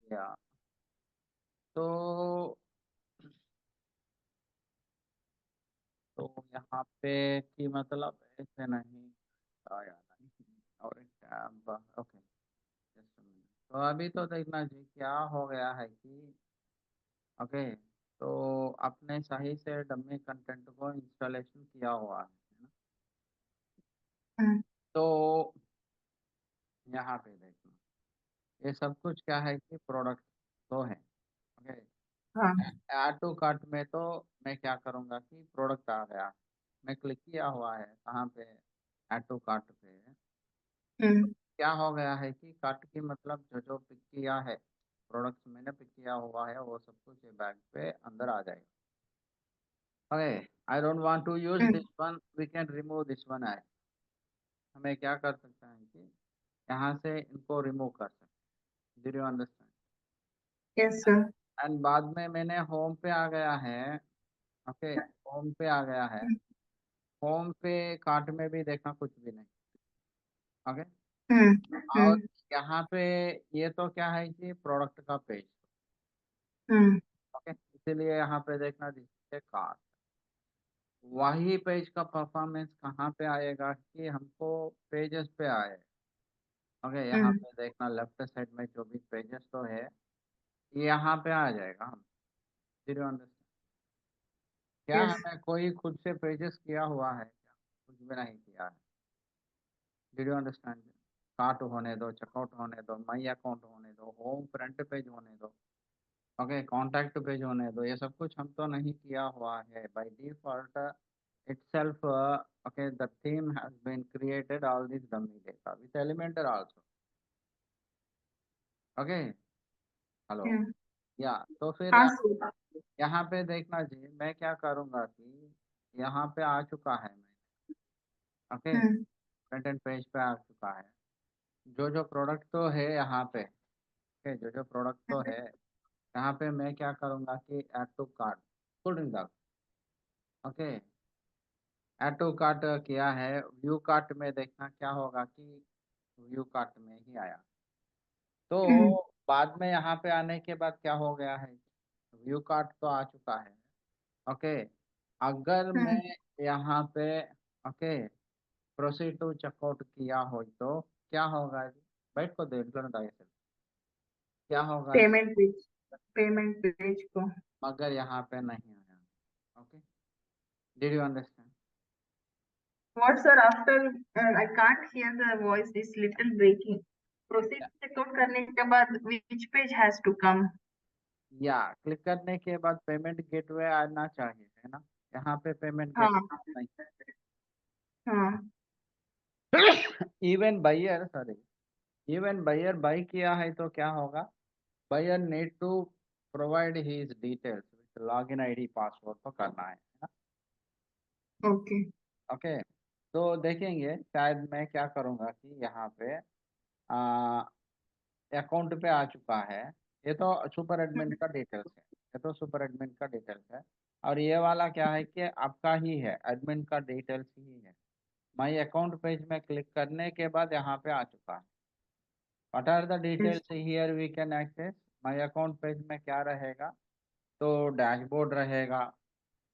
या तो यहाँ पे कि मतलब ऐसे नहीं आया नहीं और एक टैब ओके जस्ट तो अभी तो देखना जी क्या हो गया है कि ओके तो आपने सही से डमी कंटेंट को इंस्टॉलेशन किया हुआ है ना? हम्म, तो यहाँ पे देखना ये सब कुछ क्या है कि प्रोडक्ट तो है ओके हाँ। ऐड टू कार्ट में तो मैं क्या करूँगा कि प्रोडक्ट आ गया मैं क्लिक किया हुआ है कहाँ पे ऐड टू कार्ट पे हम्म, क्या हो गया है कि कार्ट की मतलब जो जो पिक किया है प्रोडक्ट्स मैंने पिक किया हुआ है वो सब कुछ ये बैग पे अंदर आ जाएगा okay I don't want to use hmm, this one we can remove this one है हमें क्या कर सकते हैं कि यहाँ से इनको रिमूव कर सकते हैं do you understand yes sir. And बाद में मैंने होम पे आ गया है ओके होम पे आ गया है होम पे कार्ट में भी देखना कुछ भी नहीं ओके हम्म, और हम्म, यहाँ पे ये तो क्या है कि प्रोडक्ट का पेज हम्म, ओके इसीलिए यहाँ पे देखना दीजिए कार्ट वही पेज का परफॉर्मेंस कहाँ पे आएगा कि हमको पेजेस पे आए ओके यहाँ हम्म, पे देखना लेफ्ट साइड में जो भी पेजेस तो है ये यहाँ पे आ जाएगा हम जीरो अंडरस्टैंड क्या यस। हमें कोई खुद से पेजेस किया हुआ है क्या कुछ भी नहीं किया है डिड यू अंडरस्टैंड कार्ट होने दो चेकआउट होने दो माई अकाउंट होने दो होम फ्रंट पेज होने दो ओके कॉन्टैक्ट पेज होने दो ये सब कुछ हम तो नहीं किया हुआ है by default itself okay the theme has been created all this dummy data with elementor also okay hello hmm, या तो फिर हाँ सर। यहाँ पे देखना जी मैं क्या करूँगा कि यहाँ पे आ चुका है मैं ओके हम्म, फ्रंट एंड पेज पे आ चुका है जो जो प्रोडक्ट तो है यहाँ पे ओके जो जो प्रोडक्ट तो है यहाँ पे मैं क्या करूँगा कि add to cart put in the okay add to cart किया है व्यू कार्ट में देखना क्या होगा कि व्यू कार्ट में ही आया तो हम्म, बाद में यहाँ पे आने के बाद क्या हो गया है व्यू कार्ट तो आ चुका है ओके अगर मैं हम्म, यहाँ पे ओके प्रोसीड टू चेकआउट किया हो तो क्या होगा जी बैठ को देख लो ना दयచేసి क्या होगा जी पेमेंट पेज को। मगर यहाँ पे नहीं आया okay did you understand What sir? After I can't hear the voice. Is little breaking. Proceed checkout करने के बाद which page has to come? या क्लिक करने के बाद पेमेंट गेटवे आना चाहिए है ना यहाँ पे पेमेंट हाँ, गेटवे नहीं हाँ। Even buyer sorry even buyer buy किया है तो क्या होगा buyer need to provide his details login ID password तो करना है ना ओके। ओके तो देखेंगे शायद मैं क्या करूँगा कि यहाँ पे अकाउंट पे आ चुका है ये तो सुपर एडमिन का डिटेल्स है ये तो सुपर एडमिन का डिटेल्स है और ये वाला क्या है कि आपका ही है एडमिन का डिटेल्स ही है माई अकाउंट पेज में क्लिक करने के बाद यहाँ पे आ चुका है what are the Yes. Details here we can access my account page में क्या रहेगा तो डैशबोर्ड रहेगा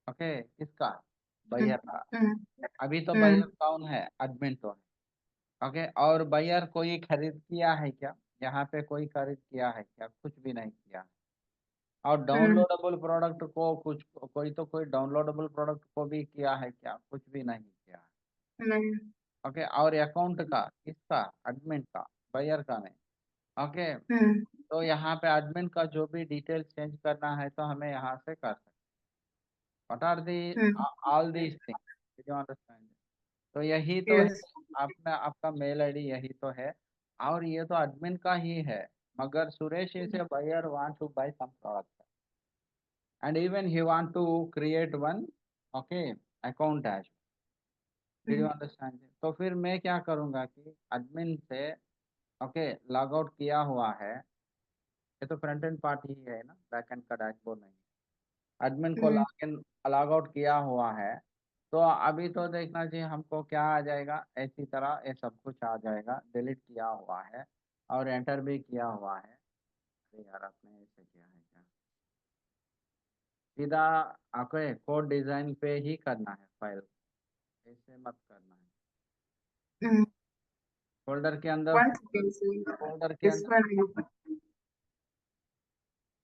ओके किसका हम्म, बायर का हम्म, अभी तो बायर हम्म, कौन है एडमिन तो है ओके और बायर कोई खरीद किया है क्या यहाँ पे कोई खरीद किया है क्या कुछ भी नहीं किया और हम्म, डाउनलोडेबल प्रोडक्ट को कुछ कोई तो कोई डाउनलोडेबल प्रोडक्ट को भी किया है क्या कुछ भी नहीं किया है नहीं। ओके और अकाउंट का किसका एडमिन का बायर का नहीं ओके हम्म, तो यहाँ पे एडमिन का जो भी डिटेल्स चेंज करना है तो हमें यहाँ से कर सकते what are the hmm, all these things you understand तो यही तो है यस। आपका आपका मेल आईडी यही तो है और ये तो एडमिन का ही है मगर Suresh is a buyer want to buy some product and even he want to create one okay account as did you hmm, understand तो फिर मैं क्या करूँगा कि admin से ओके लॉग आउट किया हुआ है ये तो फ्रंट एंड पार्ट ही है ना बैक एंड का डैशबोर्ड नहीं एडमिन को हम्म, लॉग आउट किया हुआ है तो अभी तो देखना चाहिए हमको क्या आ जाएगा ऐसी तरह ये सब कुछ आ जाएगा डिलीट किया हुआ है और एंटर भी किया हुआ है अरे यार आपने ऐसे किया है क्या? सीधा आपको कोड डिजाइन पे ही करना है फाइल, ऐसे मत करना है। Hmm. फोल्डर के अंदर, Once you can see folder के this अंदर one you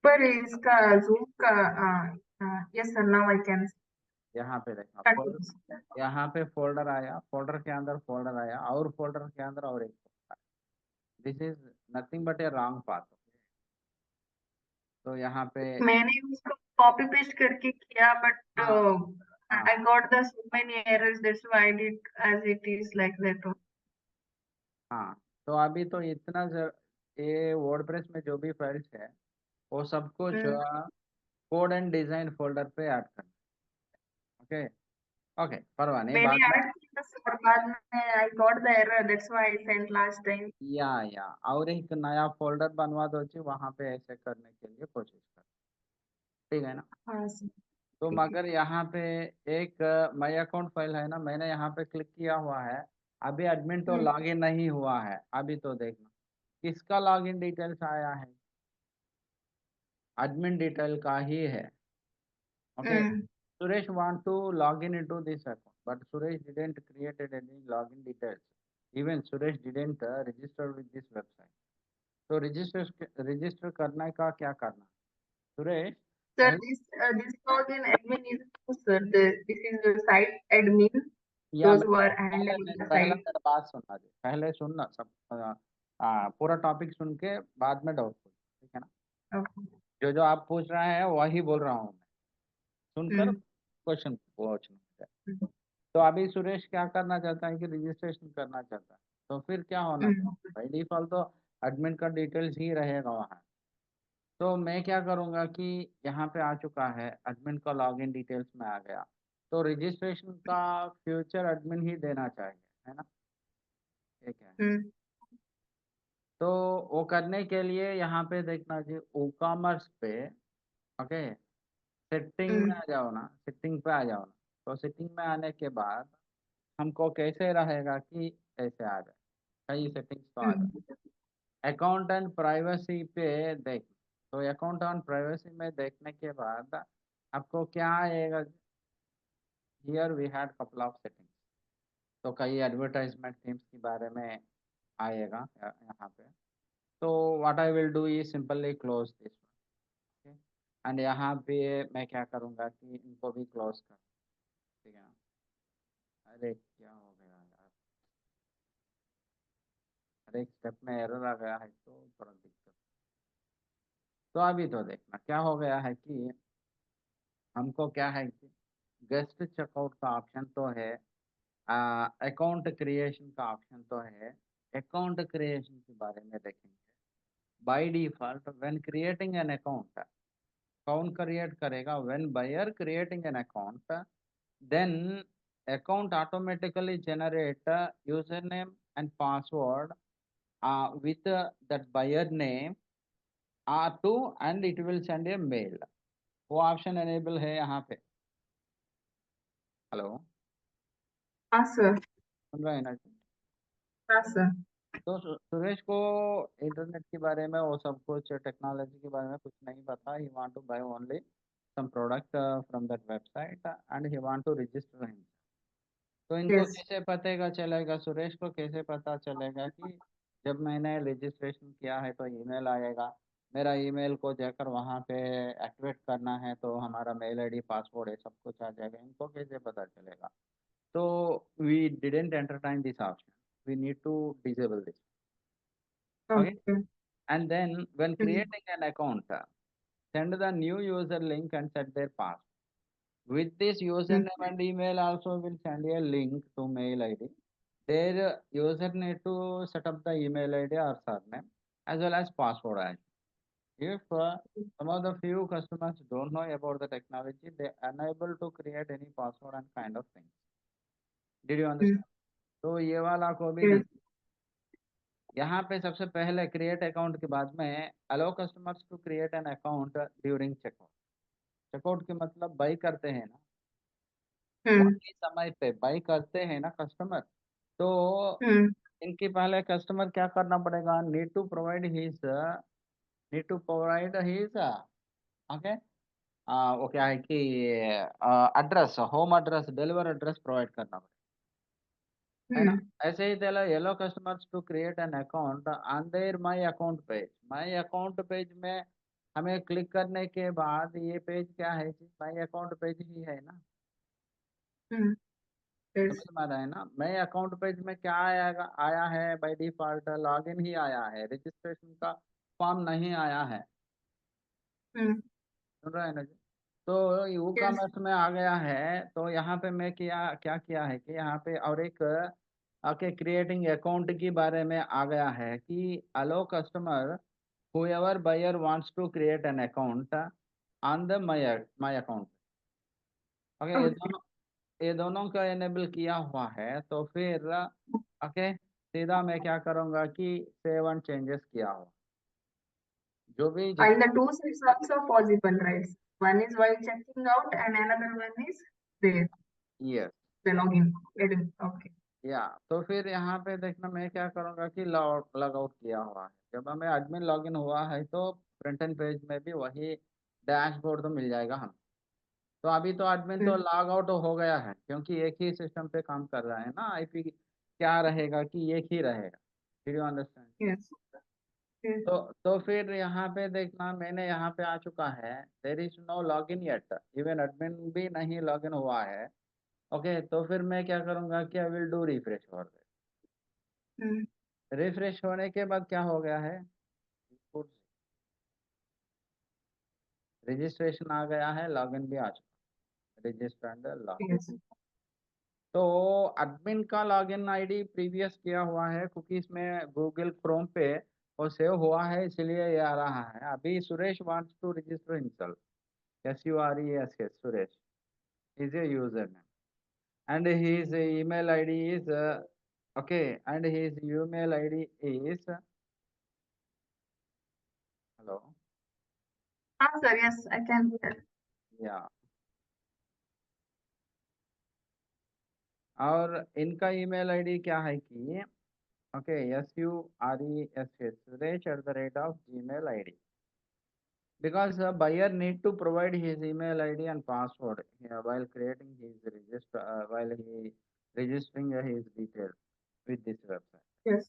पर इसका zoom का yes sir now I can यहाँ पे देखना फोल्डर, continue. यहाँ पे फोल्डर आया, फोल्डर के अंदर फोल्डर आया, और फोल्डर के अंदर और एक folder. This is nothing but A wrong path. तो यहाँ पे मैंने उसको कॉपी पेस्ट करके किया but हाँ हाँ I got the so many errors that's why I did as it is like that. हाँ, तो अभी तो इतना ये वर्डप्रेस में जो भी फाइल्स है वो सब कुछ Hmm. Code and design folder पे ऐड करना। ओके ओके, परवाह नहीं, मैंने बाद में। ऐड किया सर बाद में I got the error that's why I sent last time. या और एक नया फोल्डर बनवा दो जी, वहां पे ऐसे करने के लिए कोशिश कर, ठीक है ना? हाँ सर तो ठीक है. मगर यहाँ पे एक माई अकाउंट फाइल है ना, मैंने यहाँ पे क्लिक किया हुआ है, अभी एडमिन तो Hmm. लॉगिन नहीं हुआ है। अभी तो देखना किसका लॉगिन डिटेल्स आया है, एडमिन डिटेल का ही है। Okay, Hmm. Suresh want to log in into this account, but Suresh didn't created any login details. Even Suresh didn't register with this website. तो रजिस्टर करने का क्या करना? सुरेश Sir, पहले, this login admin is who, sir? This is the site admin, या those मैं who are पहले handling the पहले site. मेरा बात सुनना जी, पहले सुनना सब, पूरा टॉपिक सुन के बाद में डाउट पूछ, ठीक है ना? Okay. जो जो आप पूछ रहे हैं वही बोल रहा हूँ मैं, सुनकर Hmm. क्वेश्चन पूछना है। Hmm. तो अभी सुरेश क्या करना चाहता है कि रजिस्ट्रेशन करना चाहता है, तो फिर क्या होना चाहिए? Hmm. बाई डिफॉल्ट तो एडमिन का डिटेल्स ही रहेगा वहाँ। तो मैं क्या करूँगा कि यहाँ पे आ चुका है, एडमिन का लॉगिन डिटेल्स में आ गया, तो रजिस्ट्रेशन का फ्यूचर एडमिन ही देना चाहिए, है ना? ठीक है। Hmm. तो वो करने के लिए यहाँ पे देखना जी, ई कॉमर्स पे, ओके, सेटिंग में Hmm. आ जाओ ना, सेटिंग पे आ जाओ ना। तो सेटिंग में आने के बाद हमको कैसे रहेगा कि ऐसे आ जाए, कई सेटिंग्स तो आ जाए। Hmm. अकाउंट एंड प्राइवेसी पे देख, तो अकाउंट एंड प्राइवेसी में देखने के बाद आपको क्या आएगा? Here we had couple of settings. तो कई एडवर्टाइजमेंट थीम्स के बारे में आएगा यहाँ पे। तो what I will do is simply close this, okay, and यहाँ पे मैं क्या करूँगा कि इनको भी क्लोज कर, ठीक है ना? अरे क्या हो गया यार, अरे एक स्टेप में एरर आ गया है तो थोड़ा दिक्कत। तो अभी तो देखना क्या हो गया है कि हमको क्या है कि गेस्ट चेकआउट का ऑप्शन तो है, अकाउंट क्रिएशन का ऑप्शन तो है। अकाउंट क्रिएशन के बारे में देखेंगे। By default when creating an account, कौन क्रिएट करेगा? When buyer creating an account, then account automatically generate user name and password with that buyer name to, and it will send a mail। वो option enable है यहाँ पे। Hello, हाँ sir. सुन रहे हैं ना? हाँ सर. तो सुरेश को इंटरनेट के बारे में, वो सब कुछ टेक्नोलॉजी के बारे में कुछ नहीं पता। He want to buy only some product from that website and he want to register him. तो इनको Yes. कैसे पतेगा चलेगा, सुरेश को कैसे पता चलेगा कि जब मैंने रजिस्ट्रेशन किया है तो ईमेल आएगा, मेरा ईमेल को जाकर वहाँ पे एक्टिवेट करना है तो हमारा मेल आईडी पासवर्ड है सब कुछ आ जाएगा, इनको कैसे पता चलेगा? तो we didn't entertain this option, we need to disable this. Okay, Okay. and then when Hmm. creating an account, send the new user link and set their password. With this Hmm. username and email also will send a link to mail ID. Their user need to set up the email ID or surname as well as password as. If some of the few customers don't know about the technology, they unable to create any password and kind of things. Did you Hmm. understand? तो ये वाला को भी Yes. यहाँ पे सबसे पहले create account के बाद में allow customers to create an account during checkout. Checkout के मतलब बाई करते हैं ना, Hmm. वही समय पे बाई करते हैं ना कस्टमर। तो Hmm. इनके पहले कस्टमर क्या करना पड़ेगा? Need to provide his okay वो क्या है कि address, home address, deliver address provide करना है ना। Hmm. ऐसे ही तेला येलो customers to create an account on their my account page. My account page में हमें क्लिक करने के बाद ये पेज क्या है जी, माई अकाउंट पेज ही है ना। Hmm. Yes. समझ में आ रहा है ना। माई अकाउंट पेज में क्या आएगा, आया है बाय डिफॉल्ट लॉगिन ही आया है, रजिस्ट्रेशन का फॉर्म नहीं आया है। Hmm. सुन रहे हैं ना जी। तो ई Yes. कॉमर्स में आ गया है, तो यहाँ पे मैं क्या किया है कि यहाँ पे और एक आके क्रिएटिंग अकाउंट के बारे में आ गया है कि अलो customer whoever buyer wants to create an account on the my account। Okay, Okay. ये दोनों का एनेबल किया हुआ है, तो फिर ओके सीधा मैं क्या करूँगा कि सेव एंड चेंजेस किया हुआ जो भी And the two sets also possible, right? One is while checking out, and another one is there, yes the login. Okay. या तो फिर यहाँ पे देखना मैं क्या करूँगा कि लॉग आउट किया हुआ है। जब हमें एडमिन लॉगिन हुआ है तो फ्रंट एंड पेज में भी वही डैशबोर्ड तो मिल जाएगा हम। तो अभी तो एडमिन तो Hmm. लॉग आउट हो गया है, क्योंकि एक ही सिस्टम पे काम कर रहा है ना। आईपी क्या रहेगा कि एक ही रहेगा। Do you understand. Yes. Yes. तो फिर यहाँ पे देखना मैंने यहाँ पे आ चुका है, there is no log in yet, even admin भी नहीं लॉग इन हुआ है। ओके तो फिर मैं क्या करूँगा कि आई विल डू रिफ्रेश और Hmm. रिफ्रेश होने के बाद क्या हो गया है, रजिस्ट्रेशन आ गया है, लॉगिन भी आ चुका, रजिस्टर एंड लॉगिन। Yes. तो एडमिन का लॉगिन आईडी प्रीवियस किया हुआ है कुकीज में गूगल क्रोम पे, और सेव हुआ है, इसलिए ये आ रहा है। अभी Suresh wants to register himself, SURES Suresh is a username and his email ID is okay, and his email ID is hello Ah, sir, yes, I can hear. yeah। और इनका ईमेल आईडी क्या है कि okay SURES suresh@gmail.id, because a buyer need to provide his email ID and password while creating his register while he registering his details with this website। Yes.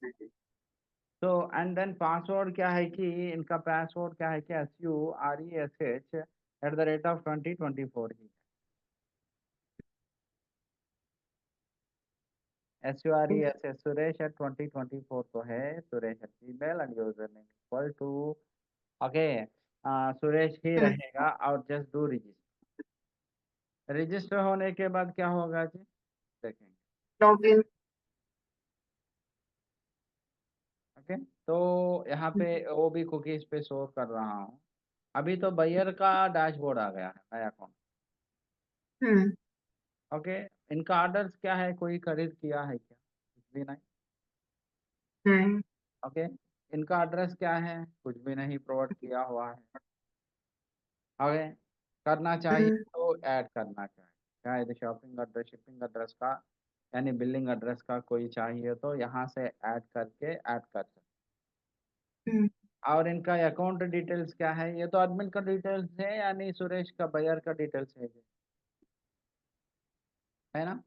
तो and then password क्या है कि इनका password क्या है कि SURESH@2024 ही SURES सुरेश@2024 तो है, Suresh email and user name equal to okay Suresh ही Hmm. रहेगा, और जस्ट डू रजिस्टर। रजिस्टर होने के बाद क्या होगा जी, देखेंगे। Login. ओके तो यहाँ पे वो भी कुकीज पे शो कर रहा हूँ। अभी तो बायर का डैशबोर्ड आ गया है नया अकाउंट। Hmm. ओके इनका ऑर्डर्स क्या है, कोई खरीद किया है क्या, कुछ भी नहीं। Hmm. ओके इनका एड्रेस क्या है, कुछ भी नहीं प्रोवाइड किया हुआ है। ओके करना चाहिए Hmm. तो ऐड करना चाहिए, शायद शॉपिंग एड्रेस, शिपिंग एड्रेस का यानी बिलिंग एड्रेस का कोई चाहिए तो यहाँ से ऐड करके ऐड कर सकते। Hmm. और इनका अकाउंट डिटेल्स क्या है, ये तो एडमिन का डिटेल्स है यानी सुरेश का बायर का डिटेल्स है ना।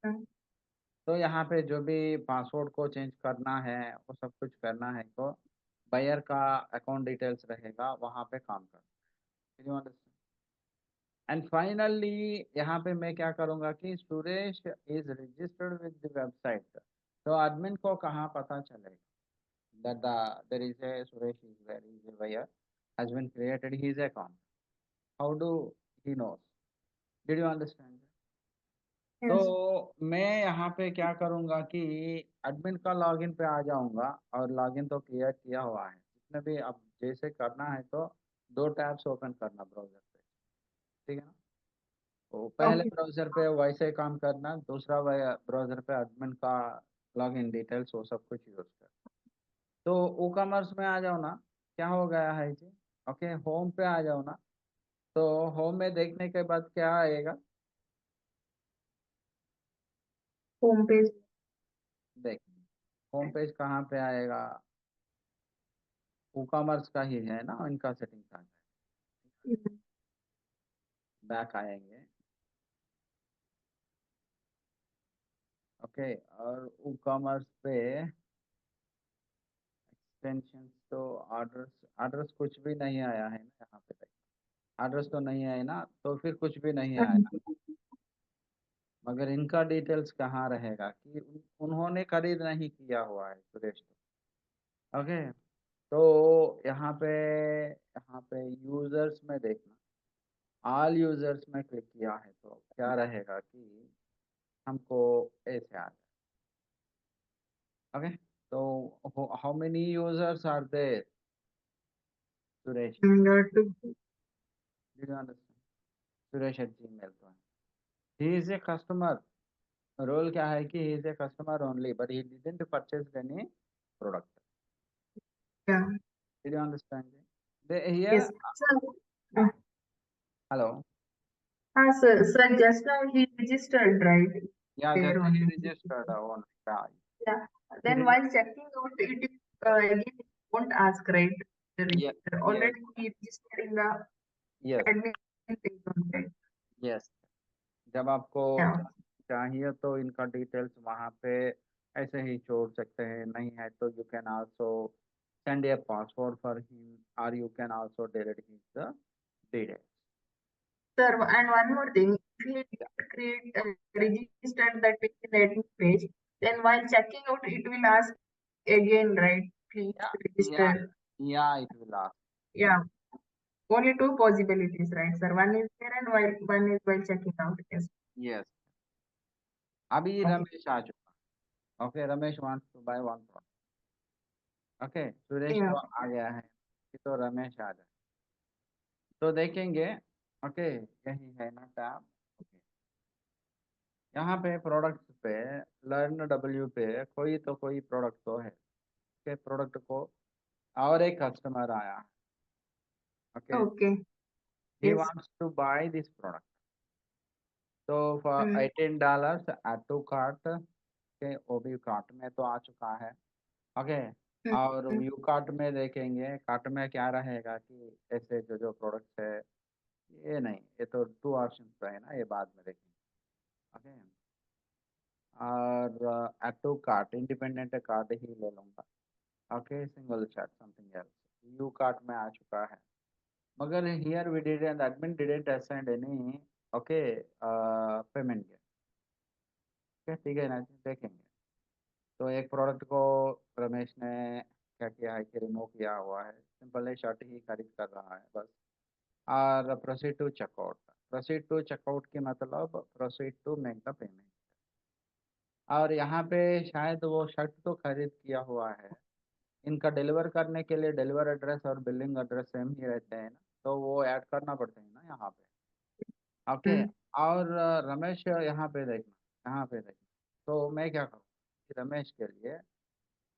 Hmm. तो यहाँ पे जो भी पासवर्ड को चेंज करना है वो सब कुछ करना है, तो बायर का अकाउंट डिटेल्स रहेगा वहाँ पे काम करना। एंड फाइनली यहाँ पे मैं क्या करूँगा कि Suresh is registered with the website. तो एडमिन को कहाँ पता चलेगा that there is a Suresh is there is a buyer has been created his account, how do he knows, did you understand। Yes. तो मैं यहाँ पे क्या करूँगा कि एडमिन का लॉगिन पे आ जाऊँगा, और लॉगिन तो क्लियर किया हुआ है, जिसमें भी अब जैसे करना है तो दो टैब्स ओपन करना ब्राउजर पे, ठीक है ना। तो पहले Okay. ब्राउजर पे वैसे काम करना, दूसरा ब्राउजर पे एडमिन का लॉगिन डिटेल्स वो सब कुछ यूज कर। तो ई कॉमर्स में आ जाओ ना, क्या हो गया है जी, ओके होम पे आ जाओ ना। तो होम में देखने के बाद क्या आएगा, Home page. देख होम पेज कहाँ पे आएगा, ई कॉमर्स का ही है ना, इनका सेटिंग था। बैक आएंगे। ओके, और ई कॉमर्स पे एक्सटेंशन तो ऑर्डर्स, ऑर्डर्स कुछ भी नहीं आया है ना यहाँ पे। ऑर्डर्स तो नहीं आए ना, तो फिर कुछ भी नहीं आया। मगर इनका डिटेल्स कहाँ रहेगा कि उन्होंने खरीद नहीं किया हुआ है सुरेश। ओके, तो यहाँ पे यूजर्स में देखना, ऑल यूजर्स में क्लिक किया है तो क्या रहेगा कि हमको ऐसे आ जाए। ओके, तो how many users are there Suresh? Did you understand? Suresh at Gmail तो है। He is a customer. Role क्या है कि he is a customer only, but he didn't purchase any product. Yeah. Did you understand? Here, Yes. Sir, hello. sir, just now he registered, right? Yeah, just There he only. registered on. Yeah, Yeah. he Then reg- while checking out, it again it won't ask, right? The yes, register. yes, Already he registered in the yes, admin page, right? yes. जब आपको Yeah. चाहिए तो इनका details वहाँ पे ऐसे ही छोड़ सकते हैं, नहीं है तो you can also send a password for him और you can also delete his details. Sir, and one more thing, if he create registered that page in the admin page, then while checking out, it will ask again, right? Please Yeah, yeah, register. yeah, it will ask. Yeah. Only two possibilities, right, sir? One is there and while one is while checking out. Yes. Yes. अभी Okay. Ramesh आ चुका। Okay, Ramesh wants to buy one product. Okay, Suresh Yeah. तो आ गया है, तो रमेश आ जाए तो देखेंगे। ओके, यही है ना टैब। ओके, यहाँ पे प्रोडक्ट्स पे लर्न डब्ल्यू पे कोई प्रोडक्ट तो है। ओके, प्रोडक्ट को और एक कस्टमर आया। Okay, Okay. He Yes. Wants to buy this product, तो for Mm. $18 add to cart के, वो भी कार्ट में तो आ चुका है। Okay, Mm. और Mm. व्यू कार्ट में देखेंगे, कार्ट में क्या रहेगा कि ऐसे जो जो प्रोडक्ट्स है, ये नहीं, ये तो टू ऑप्शन है ना, ये बाद में देखेंगे। ओके, और add to cart independent cart ही ले लूंगा। Okay, single chat something else view cart में आ चुका है। मगर here we didn't, admin didn't assign any okay payment. ठीक है ना, देखेंगे। तो एक प्रोडक्ट को रमेश ने क्या किया है कि रिमूव किया हुआ है, सिंपल है, शर्ट ही खरीद कर रहा है बस। और proceed to checkout, proceed to checkout की मतलब proceed to make the payment. और यहाँ पे शायद वो शर्ट तो खरीद किया हुआ है, इनका डिलीवर करने के लिए डिलीवर एड्रेस और बिलिंग एड्रेस सेम ही रहते हैं ना, तो वो ऐड करना पड़ते हैं ना यहाँ पे। Okay, Mm. और रमेश यहाँ पे देखना, यहाँ पे देखना, तो मैं क्या करूँ कि रमेश के लिए,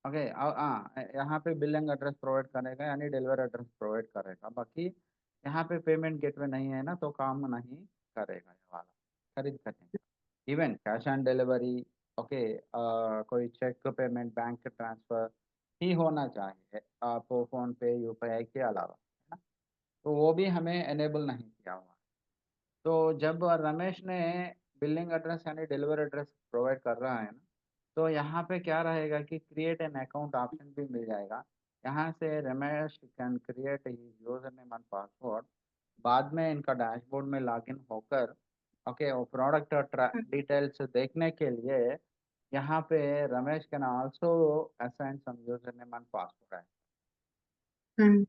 ओके, हाँ, यहाँ पे बिलिंग एड्रेस प्रोवाइड करेगा यानी डिलीवर एड्रेस प्रोवाइड करेगा, बाकी यहाँ पे पेमेंट गेटवे नहीं है ना, तो काम नहीं करेगा ये वाला, खरीद करेंगे। Even cash on delivery, okay, कोई चेक पेमेंट बैंक ट्रांसफर ही होना चाहिए आप फोन पे यूपीआई के अलावा, है ना, तो वो भी हमें एनेबल नहीं किया हुआ। तो जब रमेश ने बिलिंग एड्रेस यानी डिलीवर एड्रेस प्रोवाइड कर रहा है ना, तो यहाँ पे क्या रहेगा कि क्रिएट एन अकाउंट ऑप्शन भी मिल जाएगा। यहाँ से Ramesh can create his user name and password. बाद में इनका डैशबोर्ड में लॉगिन होकर, ओके, वो प्रोडक्ट डिटेल्स देखने के लिए यहाँ पे Ramesh can also assign some user name and password है। Mm.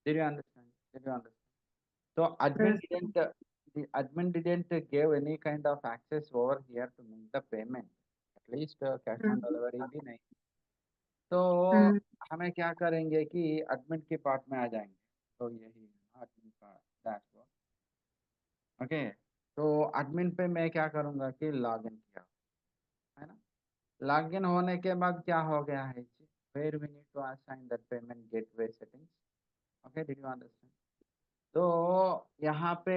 Did you understand? Did you understand? So Yes. the admin didn't give any kind of access over here to make the payment, at least cash on Mm. delivery भी नहीं। तो Mm. हमें क्या करेंगे कि admin के part में आ जाएंगे, तो यही है admin का डैशबोर्ड। ओके, तो admin पे मैं क्या करूँगा कि लॉगिन किया, है ना, लॉगिन होने के बाद क्या हो गया है, where we need to assign that payment gateway settings. Okay, did you understand? तो यहाँ पे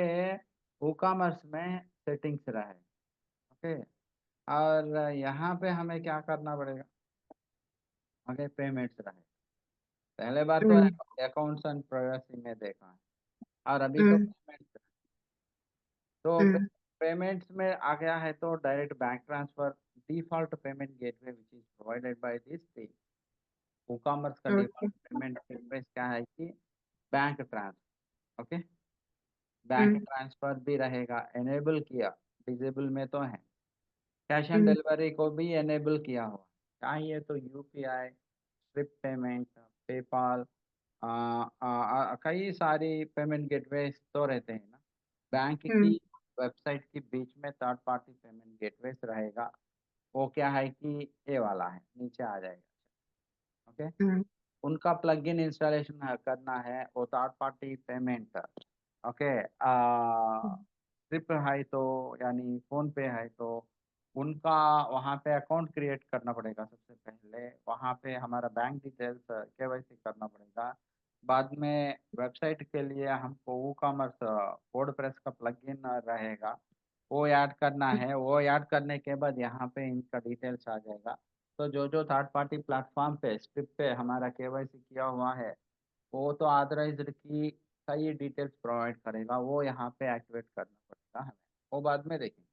कॉमर्स में सेटिंग्स रहे। ओके, और यहाँ पे हमें क्या करना पड़ेगा, ओके, पेमेंट्स रहे। पहले बार तो अकाउंट्स एंड प्राइवेसी में देखा है, और अभी तो पेमेंट्स। तो पेमेंट्स में आ गया है तो direct bank transfer, default payment gateway which is provided by this thing. Commerce का Okay. डिफॉल्ट पेमेंट गेटवे क्या है कि bank transfer. Okay, bank transfer भी रहेगा, एनेबल किया, डिजेबल में तो है। कैश ऑन डिलीवरी को भी एनेबल किया हुआ चाहिए, तो यूपीआई, स्विफ्ट पेमेंट, पेपाल, कई सारी पेमेंट गेटवे तो रहते हैं ना। बैंक की वेबसाइट के बीच में थर्ड पार्टी पेमेंट गेटवे रहेगा, वो क्या है कि ये वाला है, नीचे आ जाएगा। ओके, उनका प्लगइन इंस्टॉलेशन करना है, वो third party payment. Okay, strip है तो, यानी फोन पे है तो उनका वहाँ पे अकाउंट क्रिएट करना पड़ेगा। सबसे पहले वहाँ पे हमारा बैंक डिटेल्स केवाईसी करना पड़ेगा। बाद में वेबसाइट के लिए हमको वो कॉमर्स कोड प्रेस का प्लगइन रहेगा, वो ऐड करना है। वो ऐड करने के बाद यहाँ पे इनका डिटेल्स आ जाएगा। तो जो जो थर्ड पार्टी प्लेटफॉर्म पे स्ट्रिप पे हमारा केवाईसी किया हुआ है, वो तो ऑथराइज्ड की सही डिटेल्स प्रोवाइड करेगा, वो यहाँ पे एक्टिवेट करना पड़ेगा हमें, वो बाद में देखेंगे।